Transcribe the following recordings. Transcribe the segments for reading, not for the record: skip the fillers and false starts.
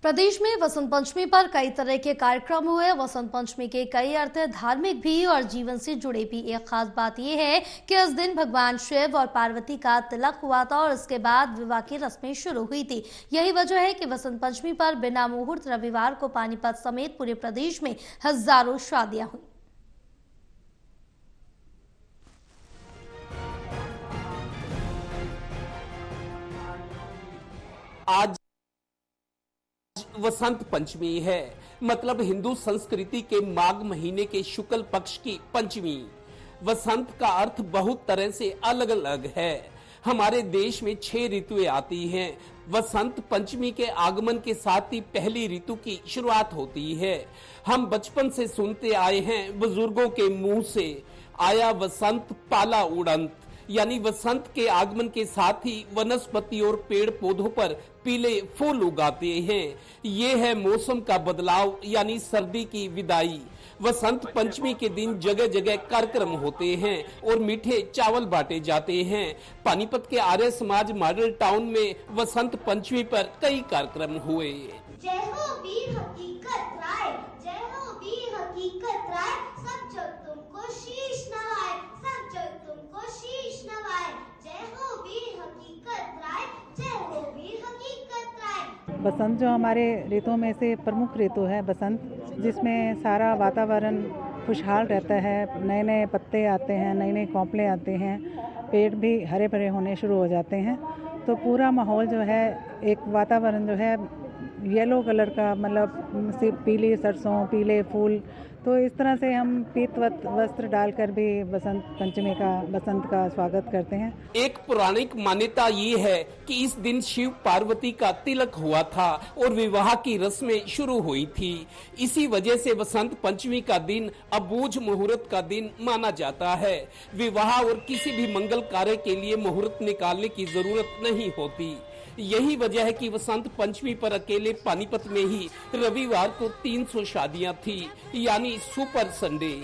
प्रदेश में वसंत पंचमी पर कई तरह के कार्यक्रम हुए। वसंत पंचमी के कई अर्थ धार्मिक भी और जीवन से जुड़े भी। एक खास बात यह है कि इस दिन भगवान शिव और पार्वती का तिलक हुआ था और इसके बाद विवाह की रस्में शुरू हुई थी। यही वजह है कि वसंत पंचमी पर बिना मुहूर्त रविवार को पानीपत समेत पूरे प्रदेश में हजारों शादियां हुई। आज वसंत पंचमी है, मतलब हिंदू संस्कृति के माघ महीने के शुक्ल पक्ष की पंचमी। वसंत का अर्थ बहुत तरह से अलग अलग है। हमारे देश में 6 ऋतुएं आती हैं। वसंत पंचमी के आगमन के साथ ही पहली ऋतु की शुरुआत होती है। हम बचपन से सुनते आए हैं बुजुर्गों के मुंह से, आया वसंत पाला उड़ंत, यानी वसंत के आगमन के साथ ही वनस्पति और पेड़ पौधों पर पीले फूल उगाते हैं। ये है मौसम का बदलाव, यानी सर्दी की विदाई। वसंत पंचमी के दिन जगह जगह कार्यक्रम होते हैं और मीठे चावल बांटे जाते हैं। पानीपत के आर्य समाज मॉडल टाउन में वसंत पंचमी पर कई कार्यक्रम हुए। जय हो वीर हकीकत राय, जय हो वीर हकीकत राय, सब जग तुमको शीश नवाए, सब जग तुमको शीश नवाए। जय हो वीर हकीकत राय, जय हो वीर हकीकत राय। बसंत जो हमारे ऋतुओं में से प्रमुख ऋतु है बसंत, जिसमें सारा वातावरण खुशहाल रहता है। नए नए पत्ते आते हैं, नए नए कोंपले आते हैं, पेड़ भी हरे भरे होने शुरू हो जाते हैं। तो पूरा माहौल जो है, एक वातावरण जो है येलो कलर का, मतलब पीली सरसों, पीले फूल। तो इस तरह से हम पीत वस्त्र डालकर भी बसंत का स्वागत करते हैं। एक पौराणिक मान्यता ये है कि इस दिन शिव पार्वती का तिलक हुआ था और विवाह की रस्में शुरू हुई थी। इसी वजह से वसंत पंचमी का दिन अबूझ मुहूर्त का दिन माना जाता है। विवाह और किसी भी मंगल कार्य के लिए मुहूर्त निकालने की जरूरत नहीं होती। यही वजह है कि वसंत पंचमी पर अकेले पानीपत में ही रविवार को 300 शादियां थी, यानी सुपर संडे।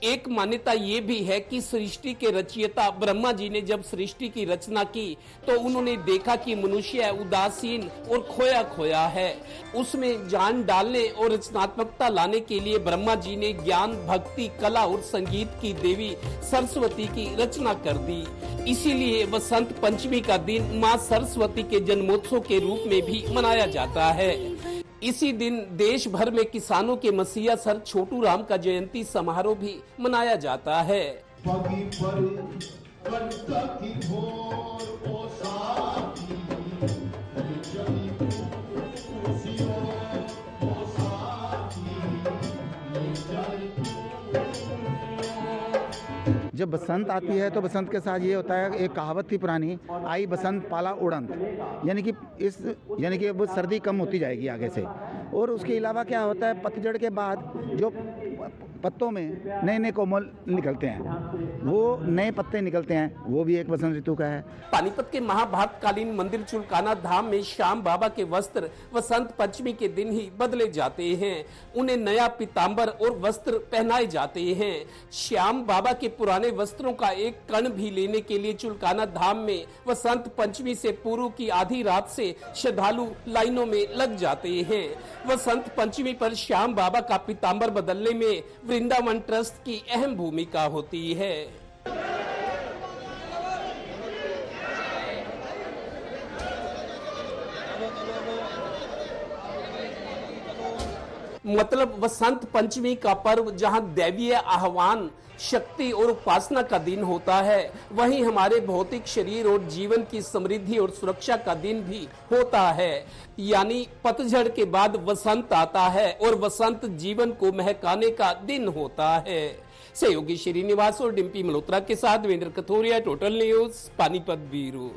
एक मान्यता ये भी है कि सृष्टि के रचयिता ब्रह्मा जी ने जब सृष्टि की रचना की तो उन्होंने देखा कि मनुष्य उदासीन और खोया खोया है। उसमें जान डालने और रचनात्मकता लाने के लिए ब्रह्मा जी ने ज्ञान, भक्ति, कला और संगीत की देवी सरस्वती की रचना कर दी। इसीलिए वसंत पंचमी का दिन माँ सरस्वती के जन्मोत्सव के रूप में भी मनाया जाता है। इसी दिन देश भर में किसानों के मसीहा सर छोटू राम का जयंती समारोह भी मनाया जाता है। जब बसंत आती है तो बसंत के साथ ये होता है, एक कहावत थी पुरानी, आई बसंत पाला उड़ंत, यानी कि वो सर्दी कम होती जाएगी आगे से। और उसके अलावा क्या होता है, पतझड़ के बाद जो पत्तों में नए नए कोमल निकलते हैं, वो नए पत्ते निकलते हैं, वो भी एक वसंत ऋतु का है। पानीपत के महाभारतकालीन मंदिर चुलकाना धाम में श्याम बाबा के वस्त्र वसंत पंचमी के दिन ही बदले जाते हैं। उन्हें नया पीताम्बर और वस्त्र पहनाए जाते हैं। श्याम बाबा के पुराने वस्त्रों का एक कण भी लेने के लिए चुलकाना धाम में वसंत पंचमी से पूर्व की आधी रात से श्रद्धालु लाइनों में लग जाते हैं। वसंत पंचमी पर श्याम बाबा का पीताम्बर बदलने में वृंदावन ट्रस्ट की अहम भूमिका होती है। मतलब वसंत पंचमी का पर्व जहां दैवीय आह्वान, शक्ति और उपासना का दिन होता है, वहीं हमारे भौतिक शरीर और जीवन की समृद्धि और सुरक्षा का दिन भी होता है। यानी पतझड़ के बाद वसंत आता है और वसंत जीवन को महकाने का दिन होता है। सहयोगी श्रीनिवास और डिम्पी मल्होत्रा के साथ वेंद्र Kathoria, total news, Panipat bureau.